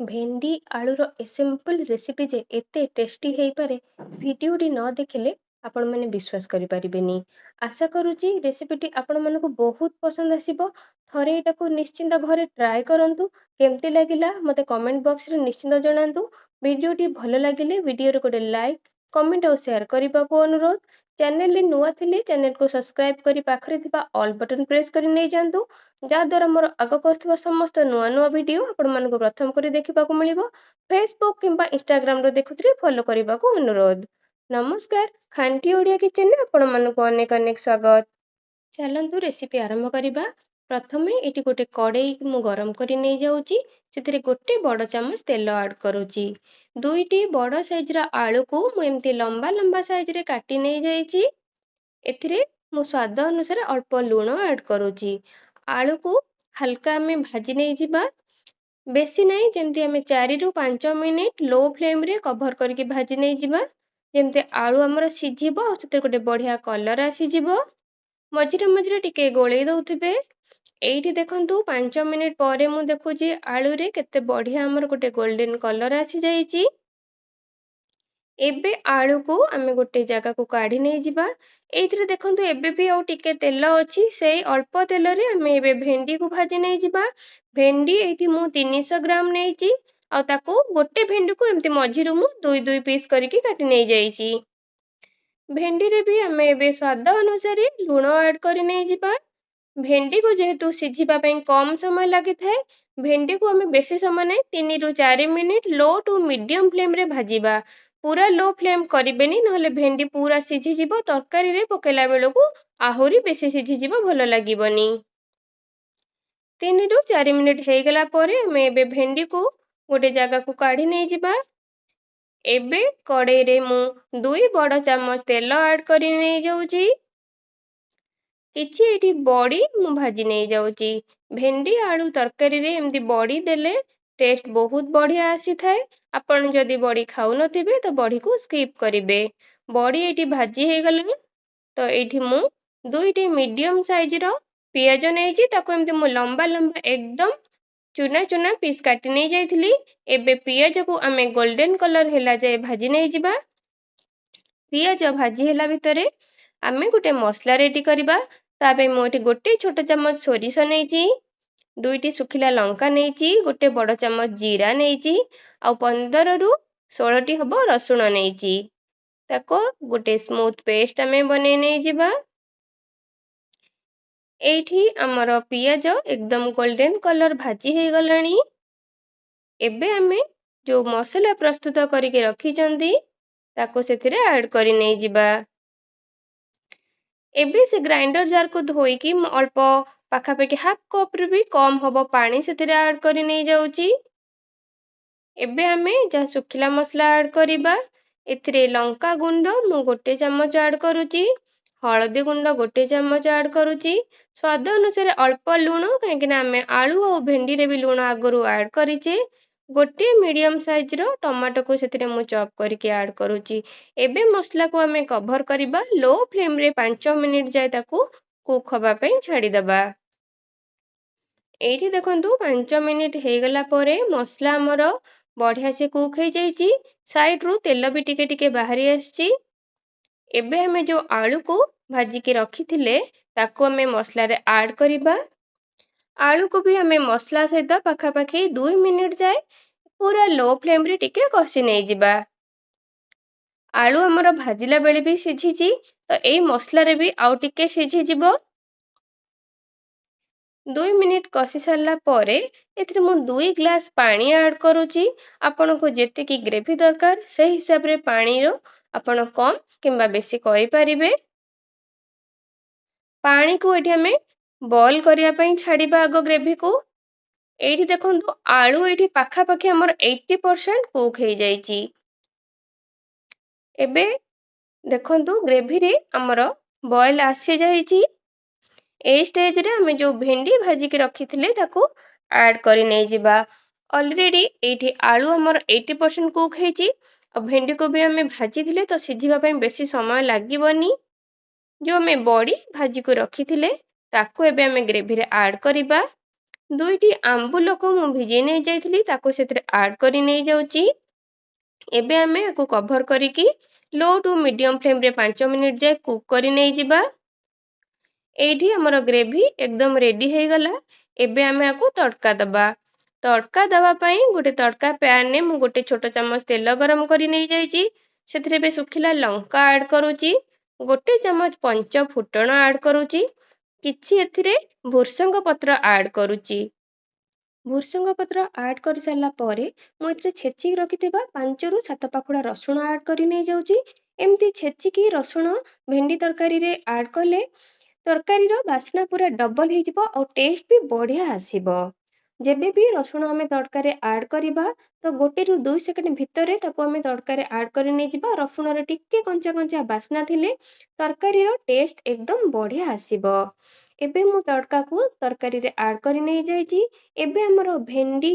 ଭେଣ୍ଡି ଆଳୁର ଏ simple recipe ଯେ ଏତେ ଟେଷ୍ଟି ହେଇପାରେ, ଭିଡ଼ିଓଟି ନ ଦେଖିଲେ ଆପଣମାନେ ବିଶ୍ୱାସ କରିପାରିବେନି। ଆଶା କରୁଛି ରେସିପିଟି ଆପଣମାନଙ୍କୁ ବହୁତ ପସନ୍ଦ ଆସିବ। ଥରେ ଏଟାକୁ ନିଶ୍ଚିନ୍ତ ଘରେ ଟ୍ରାଏ କରନ୍ତୁ। କେମିତି ଲାଗିଲା ମୋତେ କମେଣ୍ଟ ବକ୍ସରେ ନିଶ୍ଚିନ୍ତ ଜଣାନ୍ତୁ। ଭିଡ଼ିଓଟି ଭଲ ଲାଗିଲେ ଭିଡ଼ିଓରେ ଗୋଟେ ଲାଇକ୍, କମେଣ୍ଟ ଆଉ ସେୟାର କରିବାକୁ ଅନୁରୋଧ। ଚ୍ୟାନେଲରେ ନୂଆ ଥିଲେ ଚ୍ୟାନେଲକୁ ସବସ୍କ୍ରାଇବ୍ କରି ପାଖରେ ଥିବା ଅଲ୍ ବଟନ୍ ପ୍ରେସ୍ କରି ନେଇଯାଆନ୍ତୁ। ଯାହାଦ୍ୱାରା ମୋର ଆଗକୁ ଆସୁଥିବା ସମସ୍ତ ନୂଆ ନୂଆ ଭିଡ଼ିଓ ଆପଣମାନଙ୍କୁ ପ୍ରଥମ କରି ଦେଖିବାକୁ ମିଳିବ। ଫେସବୁକ୍ କିମ୍ବା ଇନଷ୍ଟାଗ୍ରାମରୁ ଦେଖୁଥିଲେ ଫଲୋ କରିବାକୁ ଅନୁରୋଧ। ନମସ୍କାର, ଖାଣ୍ଟି ଓଡ଼ିଆ କିଚେନରେ ଆପଣମାନଙ୍କୁ ଅନେକ ଅନେକ ସ୍ୱାଗତ। ଚାଲନ୍ତୁ ରେସିପି ଆରମ୍ଭ କରିବା। ପ୍ରଥମେ ଏଠି ଗୋଟେ କଡ଼େଇ ମୁଁ ଗରମ କରି ନେଇଯାଉଛି। ସେଥିରେ ଗୋଟେ ବଡ଼ ଚାମଚ ତେଲ ଆଡ୍ କରୁଛି। ଦୁଇଟି ବଡ଼ ସାଇଜ୍ର ଆଳୁକୁ ମୁଁ ଏମିତି ଲମ୍ବା ଲମ୍ବା ସାଇଜ୍ରେ କାଟି ନେଇଯାଇଛି। ଏଥିରେ ମୁଁ ସ୍ୱାଦ ଅନୁସାରେ ଅଳ୍ପ ଲୁଣ ଆଡ୍ କରୁଛି। ଆଳୁକୁ ହାଲକା ଆମେ ଭାଜି ନେଇଯିବା। ବେଶୀ ନାହିଁ, ଯେମିତି ଆମେ 4ରୁ 5 ମିନିଟ୍ ଲୋ ଫ୍ଲେମ୍ରେ କଭର୍ କରିକି ଭାଜି ନେଇଯିବା। ଯେମିତି ଆଳୁ ଆମର ସିଝିବ ଆଉ ସେଥିରେ ଗୋଟେ ବଢ଼ିଆ କଲର୍ ଆସିଯିବ। ମଝିରେ ମଝିରେ ଟିକେ ଗୋଳେଇ ଦେଉଥିବେ। ଏଇଠି ଦେଖନ୍ତୁ 5 ମିନିଟ୍ ପରେ ମୁଁ ଦେଖୁଛି ଆଳୁରେ କେତେ ବଢ଼ିଆ ଆମର ଗୋଟେ ଗୋଲ୍ଡେନ୍ କଲର୍ ଆସିଯାଇଛି। ଏବେ ଆଳୁକୁ ଆମେ ଗୋଟେ ଜାଗାକୁ କାଢ଼ି ନେଇଯିବା। ଏଇଥିରେ ଦେଖନ୍ତୁ ଏବେ ବି ଆଉ ଟିକେ ତେଲ ଅଛି। ସେଇ ଅଳ୍ପ ତେଲରେ ଆମେ ଏବେ ଭେଣ୍ଡିକୁ ଭାଜି ନେଇଯିବା। ଭେଣ୍ଡି ଏଇଠି ମୁଁ 300 ଗ୍ରାମ ନେଇଛି। ଆଉ ତାକୁ ଗୋଟେ ଭେଣ୍ଡିକୁ ଏମିତି ମଝିରୁ ମୁଁ ଦୁଇ ପିସ୍ କରିକି କାଟି ନେଇଯାଇଛି। ଭେଣ୍ଡିରେ ବି ଆମେ ଏବେ ସ୍ୱାଦ ଅନୁସାରେ ଲୁଣ ଆଡ୍ କରି ନେଇଯିବା। ଭେଣ୍ଡିକୁ ଯେହେତୁ ସିଝିବା ପାଇଁ କମ୍ ସମୟ ଲାଗିଥାଏ, ଭେଣ୍ଡିକୁ ଆମେ ବେଶୀ ସମୟ ନାହିଁ 3ରୁ 4 ମିନିଟ୍ ଲୋ ଟୁ ମିଡିୟମ୍ ଫ୍ଲେମ୍ରେ ଭାଜିବା। ପୁରା ଲୋ ଫ୍ଲେମ୍ କରିବେନି, ନହେଲେ ଭେଣ୍ଡି ପୁରା ସିଝିଯିବ। ତରକାରୀରେ ପକେଇଲା ବେଳକୁ ଆହୁରି ବେଶୀ ସିଝିଯିବ, ଭଲ ଲାଗିବନି। 3ରୁ 4 ମିନିଟ୍ ହେଇଗଲା ପରେ ଆମେ ଏବେ ଭେଣ୍ଡିକୁ ଗୋଟେ ଜାଗାକୁ କାଢ଼ି ନେଇଯିବା। ଏବେ କଡ଼େଇରେ ମୁଁ 2 ବଡ଼ ଚାମଚ ତେଲ ଆଡ୍ କରି ନେଇଯାଉଛି। କିଛି ଏଠି ବଡ଼ି ମୁଁ ଭାଜି ନେଇଯାଉଛି। ଭେଣ୍ଡି ଆଳୁ ତରକାରୀରେ ଏମିତି ବଡ଼ି ଦେଲେ ଟେଷ୍ଟ ବହୁତ ବଢ଼ିଆ ଆସିଥାଏ। ଆପଣ ଯଦି ବଡ଼ି ଖାଉନଥିବେ ତ ବଡ଼ିକୁ ସ୍କିପ୍ କରିବେ। ବଡ଼ି ଏଇଠି ଭାଜି ହେଇଗଲା। ତ ଏଇଠି ମୁଁ 2ଟି ମିଡିୟମ୍ ସାଇଜ୍ର ପିଆଜ ନେଇଛି। ତାକୁ ଏମିତି ମୁଁ ଲମ୍ବା ଲମ୍ବା ଏକଦମ ଚୁନା ଚୁନା ପିସ୍ କାଟି ନେଇଯାଇଥିଲି। ଏବେ ପିଆଜକୁ ଆମେ ଗୋଲ୍ଡେନ୍ କଲର୍ ହେଲା ଯାଏ ଭାଜି ନେଇଯିବା। ପିଆଜ ଭାଜି ହେଲା ଭିତରେ ଆମେ ଗୋଟେ ମସଲା ରେଡ଼ି କରିବା। ତା ପାଇଁ ମୁଁ ଏଠି ଗୋଟେ ଛୋଟ ଚାମଚ ସୋରିଷ ନେଇଛି, 2ଟି ଶୁଖିଲା ଲଙ୍କା ନେଇଛି, ଗୋଟେ ବଡ଼ ଚାମଚ ଜିରା ନେଇଛି, ଆଉ 15ରୁ 16ଟି ହବ ରସୁଣ ନେଇଛି। ତାକୁ ଗୋଟେ ସ୍ମୁଥ୍ ପେଷ୍ଟ ଆମେ ବନେଇ ନେଇଯିବା। ଏଇଠି ଆମର ପିଆଜ ଏକଦମ ଗୋଲ୍ଡେନ୍ କଲର୍ ଭାଜି ହେଇଗଲାଣି। ଏବେ ଆମେ ଯୋଉ ମସଲା ପ୍ରସ୍ତୁତ କରିକି ରଖିଛନ୍ତି ତାକୁ ସେଥିରେ ଆଡ୍ କରି ନେଇଯିବା। ଏବେ ସେ ଗ୍ରାଇଣ୍ଡର ଜାରକୁ ଧୋଇକି ମୁଁ ଅଳ୍ପ ପାଖାପାଖି ହାଫ୍ କପ୍ରୁ ବି କମ୍ ହବ ପାଣି ସେଥିରେ ଆଡ୍ କରି ନେଇଯାଉଛି। ଏବେ ଆମେ ଯାହା ଶୁଖିଲା ମସଲା ଆଡ୍ କରିବା। ଏଥିରେ ଲଙ୍କା ଗୁଣ୍ଡ ମୁଁ ଗୋଟେ ଚାମଚ ଆଡ୍ କରୁଛି, ହଳଦୀ ଗୁଣ୍ଡ ଗୋଟେ ଚାମଚ ଆଡ୍ କରୁଛି, ସ୍ୱାଦ ଅନୁସାରେ ଅଳ୍ପ ଲୁଣ, କାହିଁକିନା ଆମେ ଆଳୁ ଆଉ ଭେଣ୍ଡିରେ ବି ଲୁଣ ଆଗରୁ ଆଡ୍ କରିଛେ। ଗୋଟେ ମିଡିୟମ୍ ସାଇଜ୍ର ଟମାଟୋକୁ ସେଥିରେ ମୁଁ ଚପ୍ କରିକି ଆଡ୍ କରୁଛି। ଏବେ ମସଲାକୁ ଆମେ କଭର୍ କରିବା। ଲୋ ଫ୍ଲେମ୍ରେ 5 ମିନିଟ୍ ଯାଏ ତାକୁ କୁକ୍ ହବା ପାଇଁ ଛାଡ଼ିଦେବା। ଏଇଠି ଦେଖନ୍ତୁ 5 ମିନିଟ୍ ହେଇଗଲା ପରେ ମସଲା ଆମର ବଢ଼ିଆ ସେ କୁକ୍ ହେଇଯାଇଛି। ସାଇଡ୍ରୁ ତେଲ ବି ଟିକେ ଟିକେ ବାହାରି ଆସିଛି। ଏବେ ଆମେ ଯୋଉ ଆଳୁକୁ ଭାଜିକି ରଖିଥିଲେ ତାକୁ ଆମେ ମସଲାରେ ଆଡ୍ କରିବା। ଆଳୁକୁ ବି ଆମେ ମସଲା ସହିତ ପାଖାପାଖି 2 ମିନିଟ୍ ଯାଏ ପୁରା ଲୋ ଫ୍ଲେମ୍ରେ ଟିକେ କଷି ନେଇଯିବା। ଆଳୁ ଆମର ଭାଜିଲା ବେଳେ ବି ସିଝିଛି, ତ ଏଇ ମସଲାରେ ବି ଆଉ ଟିକେ ସିଝିଯିବ। 2 ମିନିଟ୍ କଷି ସାରିଲା ପରେ ଏଥିରେ ମୁଁ 2 ଗ୍ଲାସ୍ ପାଣି ଆଡ୍ କରୁଛି। ଆପଣଙ୍କୁ ଯେତିକି ଗ୍ରେଭି ଦରକାର ସେହି ହିସାବରେ ପାଣିର ଆପଣ କମ୍ କିମ୍ବା ବେଶୀ କରିପାରିବେ। ପାଣିକୁ ଏଠି ଆମେ ବଏଲ୍ କରିବା ପାଇଁ ଛାଡ଼ିବା ଆଗ ଗ୍ରେଭିକୁ। ଏଇଠି ଦେଖନ୍ତୁ ଆଳୁ ଏଇଠି ପାଖାପାଖି ଆମର 80% କୁକ୍ ହେଇଯାଇଛି। ଏବେ ଦେଖନ୍ତୁ ଗ୍ରେଭିରେ ଆମର ବଏଲ୍ ଆସିଯାଇଛି। ଏଇ ଷ୍ଟେଜରେ ଆମେ ଯୋଉ ଭେଣ୍ଡି ଭାଜିକି ରଖିଥିଲେ ତାକୁ ଆଡ୍ କରି ନେଇଯିବା। ଅଲରେଡି ଏଇଠି ଆଳୁ ଆମର 80% କୁକ୍ ହେଇଛି, ଆଉ ଭେଣ୍ଡିକୁ ବି ଆମେ ଭାଜିଥିଲେ ତ ସିଝିବା ପାଇଁ ବେଶୀ ସମୟ ଲାଗିବନି। ଯୋଉ ଆମେ ବଡ଼ି ଭାଜିକୁ ରଖିଥିଲେ ତାକୁ ଏବେ ଆମେ ଗ୍ରେଭିରେ ଆଡ୍ କରିବା। 2ଟି ଆମ୍ବୁଲକୁ ମୁଁ ଭିଜେଇ ନେଇ ଯାଇଥିଲି ତାକୁ ସେଥିରେ ଆଡ୍ କରି ନେଇ ଯାଉଛି। ଏବେ ଆମେ ୟାକୁ କଭର କରିକି ଲୋ ଟୁ ମିଡିୟମ ଫ୍ଲେମ୍ରେ 5 ମିନିଟ୍ ଯାଏ କୁକ୍ କରି ନେଇଯିବା। ଏଇଠି ଆମର ଗ୍ରେଭି ଏକଦମ ରେଡି ହେଇଗଲା। ଏବେ ଆମେ ୟାକୁ ତଡ଼କା ଦବା। ତଡ଼କା ଦେବା ପାଇଁ ଗୋଟେ ତଡ଼କା ପ୍ୟାନରେ ମୁଁ ଗୋଟେ ଛୋଟ ଚାମଚ ତେଲ ଗରମ କରି ନେଇଯାଇଛି। ସେଥିରେ ଏବେ ଶୁଖିଲା ଲଙ୍କା ଆଡ୍ କରୁଛି, ଗୋଟେ ଚାମଚ ପଞ୍ଚ ଫୁଟଣ ଆଡ୍ କରୁଛି, କିଛି ଏଥିରେ ଭୃସଙ୍ଗ ପତ୍ର ଆଡ୍ କରୁଛି। ଭୃସଙ୍ଗ ପତ୍ର ଆଡ୍ କରି ସାରିଲା ପରେ ମୁଁ ଏଥିରେ ଛେଚିକି ରଖିଥିବା 5ରୁ 7 ପାଖୁଡା ରସୁଣ ଆଡ୍ କରି ନେଇଯାଉଛି। ଏମିତି ଛେଚିକି ରସୁଣ ଭେଣ୍ଡି ତରକାରୀରେ ଆଡ୍ କଲେ ତରକାରୀର ବାସ୍ନା ପୁରା ଡବଲ ହେଇଯିବ ଆଉ ଟେଷ୍ଟ ବି ବଢିଆ ଆସିବ। ଯେବେ ବି ରସୁଣ ଆମେ ତଡ଼କାରେ ଆଡ୍ କରିବା ତ 1ରୁ 2 ସେକେଣ୍ଡ ଭିତରେ ତାକୁ ଆମେ ତଡ଼କାରେ ଆଡ୍ କରି ନେଇଯିବା। ରସୁଣର ଟିକେ କଞ୍ଚା କଞ୍ଚା ବାସ୍ନା ଥିଲେ ତରକାରୀର ଟେଷ୍ଟ ଏକଦମ ବଢିଆ ଆସିବ। ଏବେ ମୁଁ ତଡ଼କାକୁ ତରକାରୀରେ ଆଡ୍ କରି ନେଇଯାଇଛି। ଏବେ ଆମର ଭେଣ୍ଡି,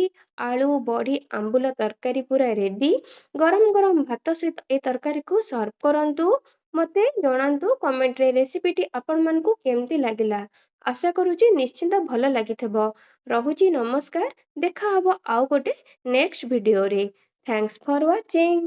ଆଳୁ, ବଢି, ଆମ୍ବୁଲ ତରକାରୀ ପୁରା ରେଡି। ଗରମ ଗରମ ଭାତ ସହିତ ଏ ତରକାରୀକୁ ସର୍ଭ କରନ୍ତୁ। ମତେ ଜଣାନ୍ତୁ କମେଣ୍ଟରେ ରେସିପିଟି ଆପଣମାନଙ୍କୁ କେମିତି ଲାଗିଲା। ଆଶା କରୁଛି ନିଶ୍ଚିନ୍ତ ଭଲ ଲାଗିଥିବ। ରହୁଛି ନମସ୍କାର। ଦେଖା ହବ ଆଉ ଗୋଟେ ନେକ୍ସଟ ଭିଡିଓରେ। ଥ୍ୟାଙ୍କ୍ସ ଫର ୱାଚିଂ।